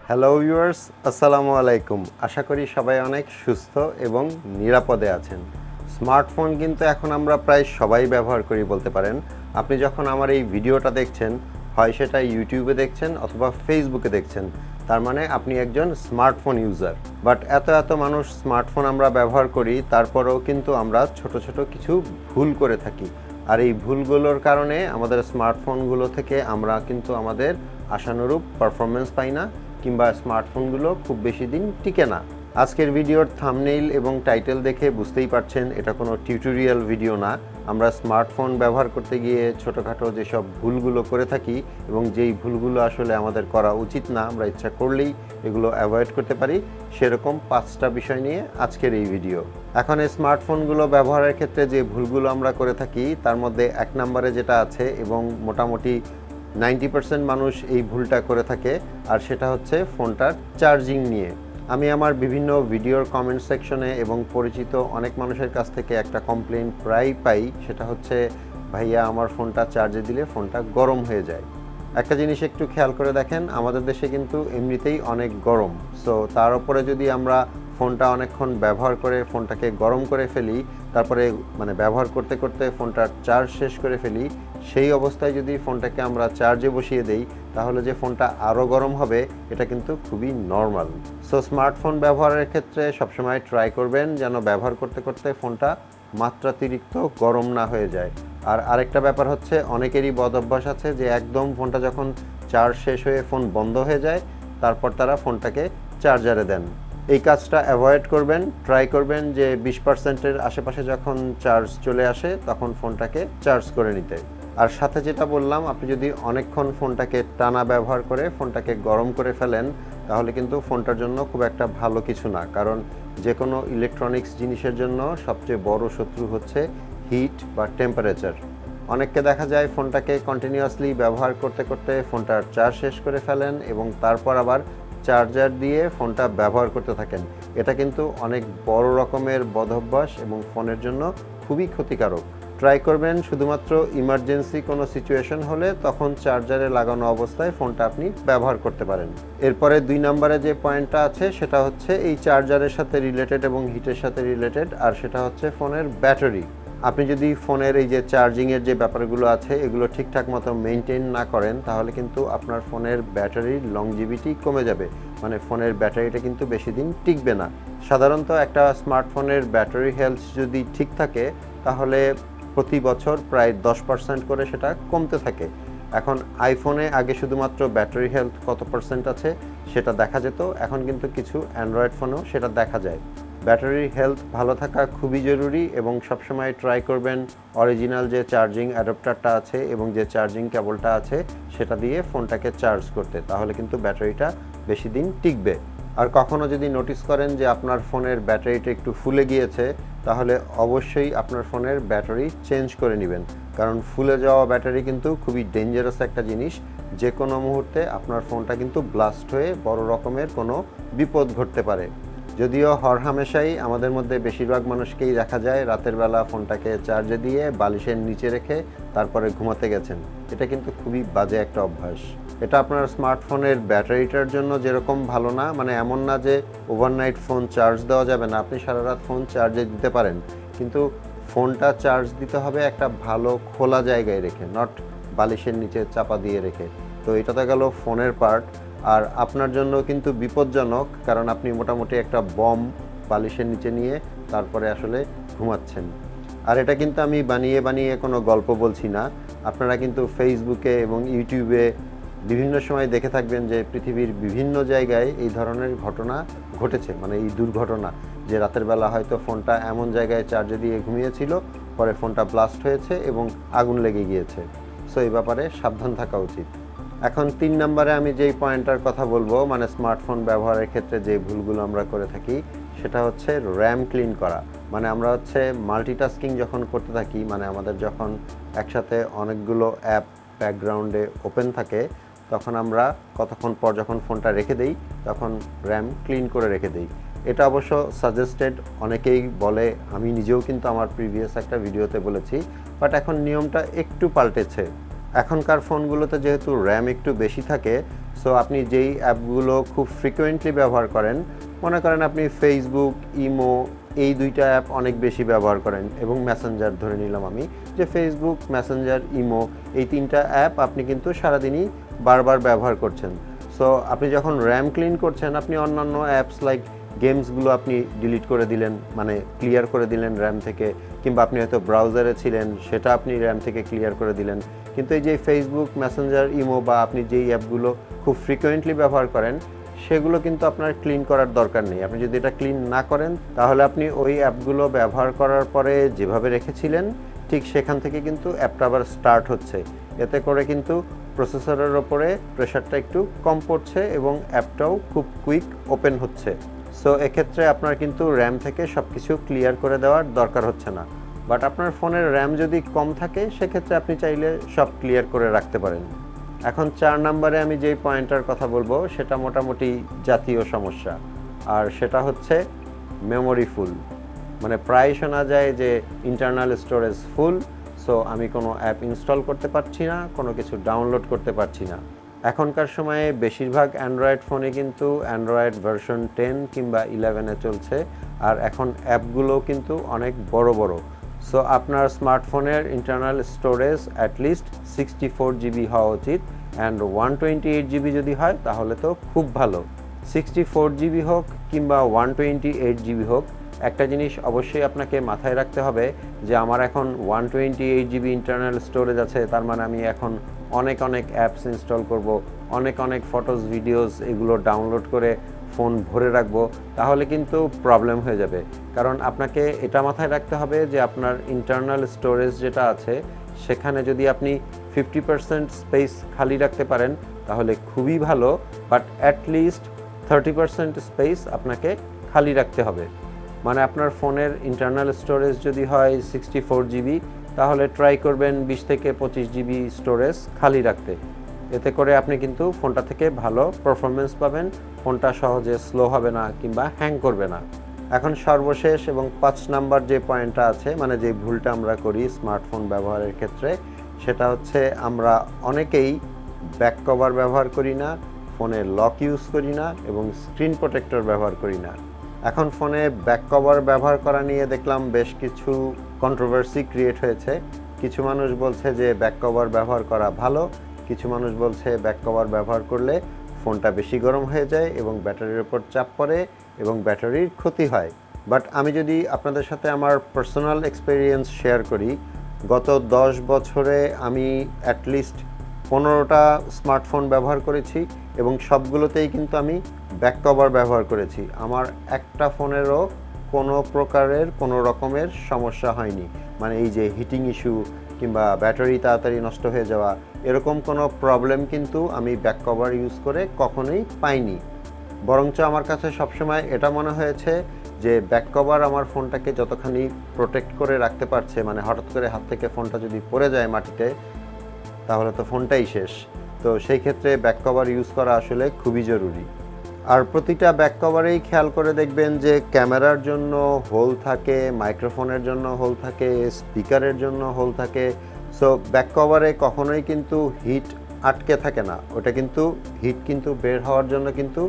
Hello viewers, আসসালামু আলাইকুম। আশা করি সবাই অনেক সুস্থ এবং নিরাপদে আছেন। স্মার্টফোন কিন্তু এখন আমরা প্রায় সবাই ব্যবহার করি বলতে পারেন। আপনি যখন আমার এই ভিডিওটা দেখছেন, হয় সেটা ইউটিউবে দেখছেন অথবা ফেসবুকে দেখছেন, তার মানে আপনি একজন স্মার্টফোন ইউজার। বাট এত মানুষ স্মার্টফোন আমরা ব্যবহার করি, তারপরেও কিন্তু আমরা ছোট ছোট কিছু ভুল করে থাকি। আর এই ভুলগুলোর কারণে আমাদের স্মার্টফোনগুলো থেকে আমরা কিন্তু আমাদের আশানুরূপ পারফরমেন্স পাই না, কিংবা স্মার্টফোনগুলো খুব বেশি দিন টিকে না। আজকের ভিডিওর থাম্বনেইল এবং টাইটেল দেখে বুঝতেই পারছেন এটা কোনো টিউটোরিয়াল ভিডিও না। আমরা স্মার্টফোন ব্যবহার করতে গিয়ে ছোটোখাটো যেসব ভুলগুলো করে থাকি এবং যেই ভুলগুলো আসলে আমাদের করা উচিত না, আমরা ইচ্ছা করলেই এগুলো অ্যাভয়েড করতে পারি, সেরকম 5টা বিষয় নিয়ে আজকের এই ভিডিও। এখন এই স্মার্টফোনগুলো ব্যবহারের ক্ষেত্রে যে ভুলগুলো আমরা করে থাকি তার মধ্যে 1 নম্বরে যেটা আছে এবং মোটামুটি 90% মানুষ এই ভুলটা করে থাকে, আর সেটা হচ্ছে ফোনটার চার্জিং নিয়ে। আমি আমার বিভিন্ন ভিডিওর কমেন্ট সেকশনে এবং পরিচিত অনেক মানুষের কাছ থেকে একটা কমপ্লেন প্রায় পাই, সেটা হচ্ছে ভাইয়া আমার ফোনটা চার্জে দিলে ফোনটা গরম হয়ে যায়। একটা জিনিস একটু খেয়াল করে দেখেন, আমাদের দেশে কিন্তু এমনিতেই অনেক গরম, সো তার উপরে যদি আমরা ফোনটা অনেকক্ষণ ব্যবহার করে ফোনটাকে গরম করে ফেলি, তারপরে ব্যবহার করতে করতে ফোনটার চার্জ শেষ করে ফেলি, সেই অবস্থায় যদি ফোনটাকে আমরা চার্জে বসিয়ে দেই, তাহলে যে ফোনটা আরও গরম হবে এটা কিন্তু খুবই নর্মাল। সো স্মার্টফোন ব্যবহারের ক্ষেত্রে সবসময় ট্রাই করবেন যেন ব্যবহার করতে করতে ফোনটা মাত্রাতিরিক্ত গরম না হয়ে যায়। আর আরেকটা ব্যাপার হচ্ছে, অনেকেরই বদ অভ্যাস আছে যে একদম ফোনটা যখন চার্জ শেষ হয়ে ফোন বন্ধ হয়ে যায় তারপর তারা ফোনটাকে চার্জারে দেন। এই কাজটা অ্যাভয়েড করবেন। ট্রাই করবেন যে 20%-এর আশেপাশে যখন চার্জ চলে আসে তখন ফোনটাকে চার্জ করে নিতে। আর সাথে যেটা বললাম, আপনি যদি অনেকক্ষণ ফোনটাকে টানা ব্যবহার করে ফোনটাকে গরম করে ফেলেন, তাহলে কিন্তু ফোনটার জন্য খুব একটা ভালো কিছু না। কারণ যে কোনো ইলেকট্রনিক্স জিনিসের জন্য সবচেয়ে বড় শত্রু হচ্ছে হিট বা টেম্পারেচার। অনেককে দেখা যায় ফোনটাকে কন্টিনিউয়াসলি ব্যবহার করতে করতে ফোনটার চার্জ শেষ করে ফেলেন এবং তারপর আবার চার্জার দিয়ে ফোনটা ব্যবহার করতে থাকেন। এটা কিন্তু অনেক বড় রকমের বদঅভ্যাস এবং ফোনের জন্য খুবই ক্ষতিকারক। ট্রাই করবেন শুধুমাত্র ইমার্জেন্সি কোনো সিচুয়েশন হলে তখন চার্জারে লাগানো অবস্থায় ফোনটা আপনি ব্যবহার করতে পারেন। এরপরে 2 নম্বরে যে পয়েন্টটা আছে সেটা হচ্ছে এই চার্জারের সাথে রিলেটেড এবং হিটের সাথে রিলেটেড, আর সেটা হচ্ছে ফোনের ব্যাটারি। আপনি যদি ফোনের এই যে চার্জিংয়ের যে ব্যাপারগুলো আছে এগুলো ঠিকঠাক মতো মেনটেন না করেন, তাহলে কিন্তু আপনার ফোনের ব্যাটারির লংজিভিটি কমে যাবে, ফোনের ব্যাটারিটা কিন্তু বেশি দিন টিকবে না। সাধারণত একটা স্মার্টফোনের ব্যাটারি হেলথ যদি ঠিক থাকে তাহলে প্রতি বছর প্রায় 10% করে সেটা কমতে থাকে। এখন আইফোনে আগে শুধুমাত্র ব্যাটারি হেলথ কত পার্সেন্ট আছে সেটা দেখা যেত, এখন কিন্তু কিছু অ্যান্ড্রয়েড ফোনেও সেটা দেখা যায়। ব্যাটারির হেলথ ভালো থাকা খুবই জরুরি এবং সবসময় ট্রাই করবেন অরিজিনাল যে চার্জিং অ্যাডাপ্টারটা আছে এবং যে চার্জিং কেবলটা আছে সেটা দিয়ে ফোনটাকে চার্জ করতে, তাহলে কিন্তু ব্যাটারিটা বেশি দিন টিকবে। আর কখনো যদি নোটিস করেন যে আপনার ফোনের ব্যাটারিটা একটু ফুলে গিয়েছে, তাহলে অবশ্যই আপনার ফোনের ব্যাটারি চেঞ্জ করে নেবেন, কারণ ফুলে যাওয়া ব্যাটারি কিন্তু খুবই ডেঞ্জারাস একটা জিনিস। যে কোনো মুহূর্তে আপনার ফোনটা কিন্তু ব্লাস্ট হয়ে বড় রকমের কোনো বিপদ ঘটতে পারে। যদিও হরহামেশাই আমাদের মধ্যে বেশিরভাগ মানুষকেই দেখা যায় রাতের বেলা ফোনটাকে চার্জে দিয়ে বালিশের নিচে রেখে তারপরে ঘুমাতে গেছেন। এটা কিন্তু খুবই বাজে একটা অভ্যাস। এটা আপনার স্মার্টফোনের ব্যাটারিটার জন্য যেরকম ভালো না, এমন না যে ওভারনাইট ফোন চার্জ দেওয়া যাবে না, আপনি সারা রাত ফোন চার্জে দিতে পারেন, কিন্তু ফোনটা চার্জ দিতে হবে একটা ভালো খোলা জায়গায় রেখে, নট বালিশের নিচে চাপা দিয়ে রেখে। তো এটা তো গেল ফোনের পার্ট। আর আপনার জন্য কিন্তু বিপজ্জনক, কারণ আপনি মোটামুটি একটা বম বালিশের নিচে নিয়ে তারপরে আসলে ঘুমাচ্ছেন। আর এটা কিন্তু আমি বানিয়ে কোনো গল্প বলছি না। আপনারা কিন্তু ফেসবুকে এবং ইউটিউবে বিভিন্ন সময় দেখে থাকবেন যে পৃথিবীর বিভিন্ন জায়গায় এই ধরনের ঘটনা ঘটেছে, এই দুর্ঘটনা, যে রাতের বেলা হয়তো ফোনটা এমন জায়গায় চার্জে দিয়ে ঘুমিয়েছিল, পরে ফোনটা ব্লাস্ট হয়েছে এবং আগুন লেগে গিয়েছে। সো এই ব্যাপারে সাবধান থাকা উচিত। এখন 3 নম্বরে আমি যেই পয়েন্টটার কথা বলবো, স্মার্টফোন ব্যবহারের ক্ষেত্রে যে ভুলগুলো আমরা করে থাকি সেটা হচ্ছে র্যাম ক্লিন করা। আমরা হচ্ছে মাল্টিটাস্কিং যখন করতে থাকি, আমাদের যখন একসাথে অনেকগুলো অ্যাপ ব্যাকগ্রাউন্ডে ওপেন থাকে, তখন আমরা কতক্ষণ পর যখন ফোনটা রেখে দেই তখন র্যাম ক্লিন করে রেখে দেই। এটা অবশ্য সাজেস্টেড, অনেকেই বলে, আমি নিজেও কিন্তু আমার প্রিভিয়াস একটা ভিডিওতে বলেছি, বাট এখন নিয়মটা একটু পাল্টেছে। এখনকার ফোনগুলোতে যেহেতু র্যাম একটু বেশি থাকে, সো আপনি যেই অ্যাপগুলো খুব ফ্রিকোয়েন্টলি ব্যবহার করেন, মনে করেন আপনি ফেসবুক, ইমো এই দুইটা অ্যাপ অনেক বেশি ব্যবহার করেন, এবং মেসেঞ্জার ধরে নিলাম আমি, যে ফেসবুক, মেসেঞ্জার, ইমো এই তিনটা অ্যাপ আপনি কিন্তু সারাদিনই বারবার ব্যবহার করছেন। সো আপনি যখন র্যাম ক্লিন করছেন, আপনি অন্যান্য অ্যাপস লাইক গেমসগুলো আপনি ডিলিট করে দিলেন, মানে ক্লিয়ার করে দিলেন র্যাম থেকে, কিংবা আপনি হয়তো ব্রাউজারে ছিলেন সেটা আপনি র্যাম থেকে ক্লিয়ার করে দিলেন। কিন্তু এই যে ফেসবুক, মেসেঞ্জার, ইমো বা আপনি যেই অ্যাপগুলো খুব ফ্রিকোয়েন্টলি ব্যবহার করেন, সেগুলো কিন্তু আপনার ক্লিন করার দরকার নেই। আপনি যদি এটা ক্লিন না করেন, তাহলে আপনি ওই অ্যাপগুলো ব্যবহার করার পরে যেভাবে রেখেছিলেন ঠিক সেখান থেকে কিন্তু অ্যাপটা আবার স্টার্ট হচ্ছে। এতে করে কিন্তু প্রসেসরের ওপরে প্রেশারটা একটু কম পড়ছে এবং অ্যাপটাও খুব কুইক ওপেন হচ্ছে। সো এক্ষেত্রে আপনার কিন্তু র্যাম থেকে সব কিছু ক্লিয়ার করে দেওয়ার দরকার হচ্ছে না। বাট আপনার ফোনের র্যাম যদি কম থাকে, সেক্ষেত্রে আপনি চাইলে সব ক্লিয়ার করে রাখতে পারেন। এখন 4 নম্বরে আমি যেই পয়েন্টটার কথা বলবো সেটা মোটামুটি জাতীয় সমস্যা, আর সেটা হচ্ছে মেমোরি ফুল। মানে প্রায় শোনা যায় যে ইন্টারনাল স্টোরেজ ফুল, সো আমি কোনো অ্যাপ ইনস্টল করতে পারছি না, কোনো কিছু ডাউনলোড করতে পারছি না। এখনকার সময়ে বেশিরভাগ অ্যান্ড্রয়েড ফোনে কিন্তু অ্যান্ড্রয়েড ভার্সন 10 কিংবা 11-এ চলছে, আর এখন অ্যাপগুলো কিন্তু অনেক বড় বড়। সো আপনার স্মার্টফোনের ইন্টারনাল স্টোরেজ অ্যাটলিস্ট 64 জিবি হওয়া উচিত, অ্যান্ড 128 জিবি যদি হয় তাহলে তো খুব ভালো। 64 জিবি হোক কিংবা 128 জিবি হোক, একটা জিনিস অবশ্যই আপনাকে মাথায় রাখতে হবে যে আমার এখন 128 জিবি ইন্টারনাল স্টোরেজ আছে, তার মানে আমি এখন অনেক অ্যাপস ইনস্টল করব, অনেক ফটোস, ভিডিওস এগুলো ডাউনলোড করে ফোন ভরে রাখবো, তাহলে কিন্তু প্রবলেম হয়ে যাবে। কারণ আপনাকে এটা মাথায় রাখতে হবে যে আপনার ইন্টারনাল স্টোরেজ যেটা আছে সেখানে যদি আপনি 50% স্পেস খালি রাখতে পারেন তাহলে খুবই ভালো, বাট অ্যাটলিস্ট 30% স্পেস আপনাকে খালি রাখতে হবে। মানে আপনার ফোনের ইন্টারনাল স্টোরেজ যদি হয় 64 জিবি, তাহলে ট্রাই করবেন 20 থেকে 25 জিবি স্টোরেজ খালি রাখতে। এতে করে আপনি কিন্তু ফোনটা থেকে ভালো পারফরমেন্স পাবেন, ফোনটা সহজে স্লো হবে না কিংবা হ্যাং করবে না। এখন সর্বশেষ এবং 5 নাম্বার যে পয়েন্টটা আছে, মানে যে ভুলটা আমরা করি স্মার্টফোন ব্যবহারের ক্ষেত্রে, সেটা হচ্ছে আমরা অনেকেই ব্যাক কভার ব্যবহার করি না, ফোনে লক ইউজ করি না এবং স্ক্রিন প্রোটেক্টর ব্যবহার করি না। এখন ফোনে ব্যাক কভার ব্যবহার করা নিয়ে দেখলাম বেশ কিছু কন্ট্রোভার্সি ক্রিয়েট হয়েছে। কিছু মানুষ বলছে যে ব্যাক কভার ব্যবহার করা ভালো, কিছু মানুষ বলছে ব্যাক কভার ব্যবহার করলে ফোনটা বেশি গরম হয়ে যায় এবং ব্যাটারির উপর চাপ পড়ে এবং ব্যাটারির ক্ষতি হয়। বাট আমি যদি আপনাদের সাথে আমার পার্সোনাল এক্সপেরিয়েন্স শেয়ার করি, গত 10 বছরে আমি অ্যাটলিস্ট 15টা স্মার্টফোন ব্যবহার করেছি এবং সবগুলোতেই কিন্তু আমি ব্যাক কভার ব্যবহার করেছি। আমার একটা ফোনেরও কোনো রকমের সমস্যা হয়নি। মানে এই যে হিটিং ইস্যু কিংবা ব্যাটারি তাড়াতাড়ি নষ্ট হয়ে যাওয়া, এরকম কোনো প্রবলেম কিন্তু আমি ব্যাক কভার ইউজ করে কখনোই পাইনি। বরঞ্চ আমার কাছে সবসময় এটা মনে হয়েছে যে ব্যাক কভার আমার ফোনটাকে যতখানি প্রোটেক্ট করে রাখতে পারছে, মানে হঠাৎ করে হাত থেকে ফোনটা যদি পড়ে যায় মাটিতে, তাহলে তো ফোনটাই শেষ। তো সেই ক্ষেত্রে ব্যাক কভার ইউজ করা আসলে খুবই জরুরি। আর প্রতিটা ব্যাক কভারেই খেয়াল করে দেখবেন যে ক্যামেরার জন্য হোল থাকে, মাইক্রোফোনের জন্য হোল থাকে, স্পিকারের জন্য হোল থাকে। সো ব্যাক কভারে কখনোই কিন্তু হিট আটকে থাকে না, ওটা কিন্তু হিট কিন্তু বের হওয়ার জন্য কিন্তু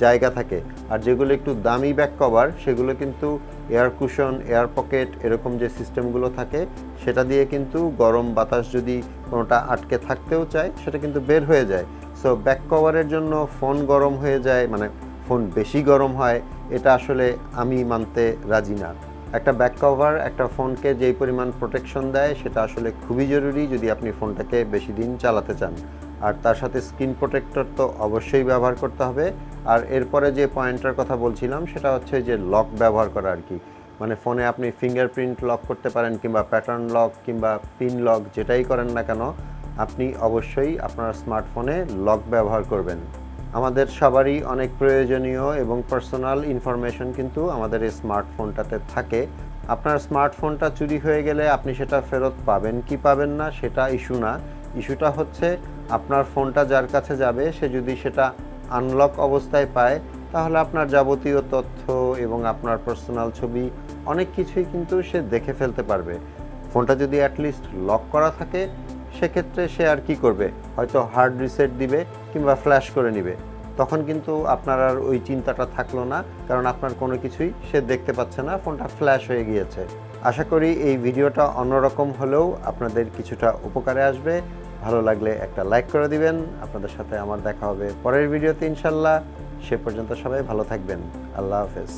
জায়গা থাকে। আর যেগুলো একটু দামি ব্যাক কভার, সেগুলো কিন্তু এয়ার কুশন, এয়ার পকেট এরকম যে সিস্টেমগুলো থাকে, সেটা দিয়ে কিন্তু গরম বাতাস যদি কোনোটা আটকে থাকতেও চায়, সেটা কিন্তু বের হয়ে যায়। সো ব্যাক কভারের জন্য ফোন গরম হয়ে যায়, মানে ফোন বেশি গরম হয়, এটা আসলে আমি মানতে রাজি না। একটা ব্যাক কভার একটা ফোনকে যেই পরিমাণ প্রোটেকশন দেয় সেটা আসলে খুবই জরুরি যদি আপনি ফোনটাকে বেশি দিন চালাতে চান। আর তার সাথে স্ক্রিন প্রোটেক্টর তো অবশ্যই ব্যবহার করতে হবে। আর এরপরে যে পয়েন্টটার কথা বলছিলাম সেটা হচ্ছে যে লক ব্যবহার করা আর কি। মানে ফোনে আপনি ফিঙ্গারপ্রিন্ট লক করতে পারেন কিংবা প্যাটার্ন লক কিংবা পিন লক, যেটাই করেন না কেন আপনি অবশ্যই আপনার স্মার্টফোনে লক ব্যবহার করবেন। আমাদের সবারই অনেক প্রয়োজনীয় এবং পার্সোনাল ইনফরমেশন কিন্তু আমাদের এই স্মার্টফোনটাতে থাকে। আপনার স্মার্টফোনটা চুরি হয়ে গেলে আপনি সেটা ফেরত পাবেন কি পাবেন না সেটা ইস্যু না। ইস্যুটা হচ্ছে আপনার ফোনটা যার কাছে যাবে সে যদি সেটা আনলক অবস্থায় পায়, তাহলে আপনার যাবতীয় তথ্য এবং আপনার পার্সোনাল ছবি অনেক কিছুই কিন্তু সে দেখে ফেলতে পারবে। ফোনটা যদি অ্যাটলিস্ট লক করা থাকে, সেক্ষেত্রে সে আর কি করবে, হয়তো হার্ড রিসেট দিবে কিংবা ফ্ল্যাশ করে নেবে। তখন কিন্তু আপনার আর ওই চিন্তাটা থাকলো না, কারণ আপনার কোনো কিছুই সে দেখতে পাচ্ছে না, ফোনটা ফ্ল্যাশ হয়ে গিয়েছে। আশা করি এই ভিডিওটা অন্যরকম হলেও আপনাদের কিছুটা উপকারে আসবে। ভালো লাগলে একটা লাইক করে দিবেন। আপনাদের সাথে আমার দেখা হবে পরের ভিডিওতে ইনশাল্লাহ। সে পর্যন্ত সবাই ভালো থাকবেন। আল্লাহ হাফেজ।